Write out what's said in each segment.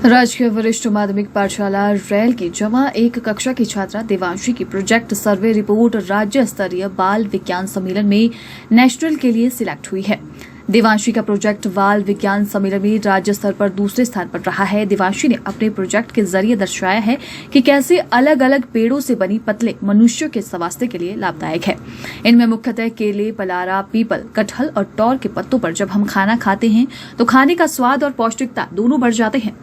राजकीय वरिष्ठ माध्यमिक पाठशाला रैल की जमा एक कक्षा की छात्रा देवांशी की प्रोजेक्ट सर्वे रिपोर्ट राज्य स्तरीय बाल विज्ञान सम्मेलन में नेशनल के लिए सिलेक्ट हुई है। देवांशी का प्रोजेक्ट बाल विज्ञान सम्मेलन में राज्य स्तर पर दूसरे स्थान पर रहा है। देवांशी ने अपने प्रोजेक्ट के जरिए दर्शाया है कि कैसे अलग अलग पेड़ों से बनी पत्तलें मनुष्यों के स्वास्थ्य के लिए लाभदायक है। इनमें मुख्यतः केले, पलारा, पीपल, कटहल और टौर के पत्तों पर जब हम खाना खाते हैं तो खाने का स्वाद और पौष्टिकता दोनों बढ़ जाते हैं।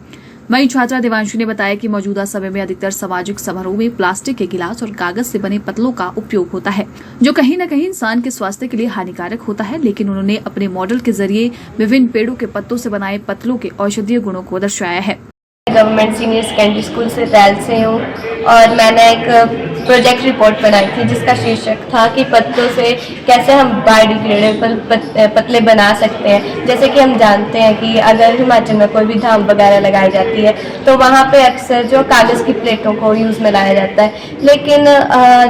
वहीं छात्रा देवांशी ने बताया कि मौजूदा समय में अधिकतर सामाजिक समारोह में प्लास्टिक के गिलास और कागज से बने पत्तलों का उपयोग होता है, जो कहीं न कहीं इंसान के स्वास्थ्य के लिए हानिकारक होता है। लेकिन उन्होंने अपने मॉडल के जरिए विभिन्न पेड़ों के पत्तों से बनाए पत्तलों के औषधीय गुणों को दर्शाया है। गवर्नमेंट सीनियर सेकेंडरी स्कूल से रैल से हूँ और मैंने एक प्रोजेक्ट रिपोर्ट बनाई थी जिसका शीर्षक था कि पत्तों से कैसे हम बायोडिग्रेडेबल पत्तलें बना सकते हैं। जैसे कि हम जानते हैं कि अगर हिमाचल में कोई भी धाम वगैरह लगाई जाती है तो वहाँ पे अक्सर जो कागज़ की प्लेटों को यूज़ में लाया जाता है, लेकिन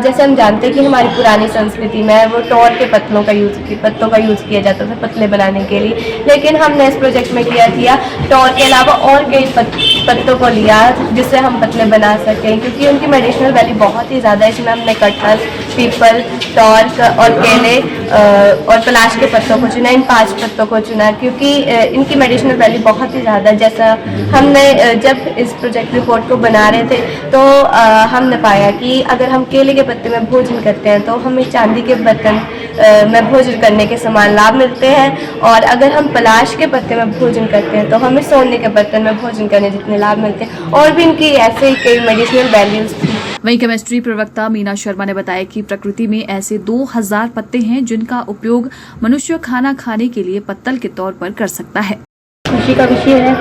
जैसे हम जानते हैं कि हमारी पुरानी संस्कृति में वो टौर के पत्तों का यूज़ किया जाता था पत्तलें बनाने के लिए। लेकिन हमने इस प्रोजेक्ट में किया टौर के अलावा और कई पत्तों को लिया जिससे हम पत्तलें बना सकें, क्योंकि उनकी मेडिसिनल वैल्यू बहुत ही ज़्यादा है। इसमें हमने कटहल, पीपल, टॉर्क और केले और पलाश के पत्तों को चुना, इन 5 पत्तों को चुना क्योंकि इनकी मेडिसिनल वैल्यू बहुत ही ज़्यादा है। जैसा हमने जब इस प्रोजेक्ट रिपोर्ट को बना रहे थे तो हमने पाया कि अगर हम केले के पत्ते में भोजन करते हैं तो हमें चांदी के बर्तन में भोजन करने के समान लाभ मिलते हैं, और अगर हम पलाश के पत्ते में भोजन करते हैं तो हमें सोने के बर्तन में भोजन करने जितने लाभ मिलते हैं। और भी इनकी ऐसे कई मेडिसिनल वैल्यूज थी। वहीं केमिस्ट्री प्रवक्ता मीना शर्मा ने बताया कि प्रकृति में ऐसे 2000 पत्ते हैं जिनका उपयोग मनुष्य खाना खाने के लिए पत्तल के तौर पर कर सकता है। खुशी का विषय है,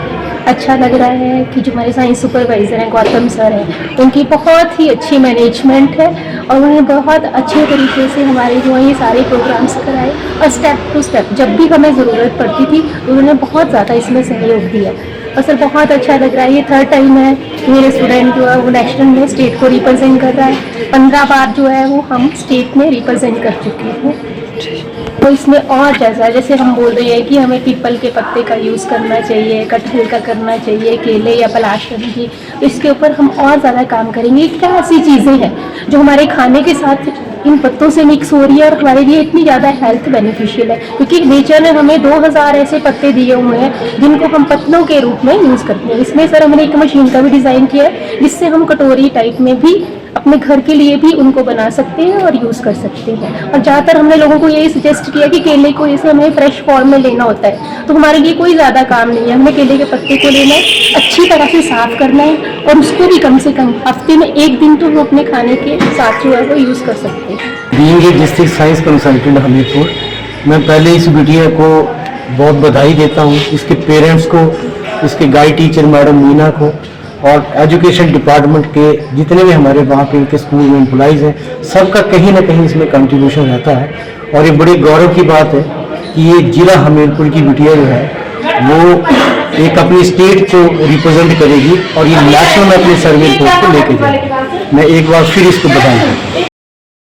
अच्छा लग रहा है कि जो हमारे साइंस सुपरवाइजर हैं गौतम सर हैं, उनकी बहुत ही अच्छी मैनेजमेंट है और उन्होंने बहुत अच्छे तरीके से हमारे जो ये सारे प्रोग्राम्स कराए और स्टेप टू स्टेप जब भी हमें ज़रूरत पड़ती थी उन्होंने बहुत ज़्यादा इसमें सहयोग दिया और सर बहुत अच्छा लग रहा है। ये 3rd टाइम है मेरे स्टूडेंट जो है वो नेशनल में स्टेट को रिप्रेजेंट कर रहा है। 15 बार जो है वो हम स्टेट में रिप्रेजेंट कर चुके हैं। तो इसमें और जैसे हम बोल रहे हैं कि हमें पीपल के पत्ते का यूज़ करना चाहिए, कटहल का करना चाहिए, केले या पलाश करनी चाहिए, इसके ऊपर हम और ज़्यादा काम करेंगे। क्या ऐसी चीज़ें हैं जो हमारे खाने के साथ इन पत्तों से मिक्स हो रही है और हमारे लिए इतनी ज़्यादा हेल्थ बेनिफिशियल है, क्योंकि नेचर ने हमें 2000 ऐसे पत्ते दिए हुए हैं जिनको हम पत्तलों के रूप में यूज़ करते हैं। इसमें सर हमने एक मशीन का भी डिज़ाइन किया है जिससे हम कटोरी टाइप में भी अपने घर के लिए भी उनको बना सकते हैं और यूज़ कर सकते हैं। और ज़्यादातर हमने लोगों को यही सजेस्ट किया कि केले को जैसे हमें फ्रेश फॉर्म में लेना होता है तो हमारे लिए कोई ज़्यादा काम नहीं है। हमें केले के पत्ते को लेना है, अच्छी तरह से साफ़ करना है और उसको भी कम से कम हफ्ते में 1 दिन तो हम अपने खाने के साथ जो है वो यूज़ कर सकते हैं। Being a district science consultant Hamirpur, मैं पहले इस बिटिया को बहुत बधाई देता हूँ, इसके पेरेंट्स को, इसके गाइड टीचर मैडम मीना को और एजुकेशन डिपार्टमेंट के जितने भी हमारे वहाँ पे इनके स्कूल में एम्प्लॉइज़ हैं, सबका कहीं ना कहीं इसमें कंट्रीब्यूशन रहता है। और ये बड़े गौरव की बात है कि ये जिला हमीरपुर की बिटिया जो है वो एक अपनी स्टेट को रिप्रेजेंट करेगी और ये नेशनल में अपने सर्वे रिपोर्ट को लेके जाएगी। मैं एक बार फिर इसको बधाई दूँ।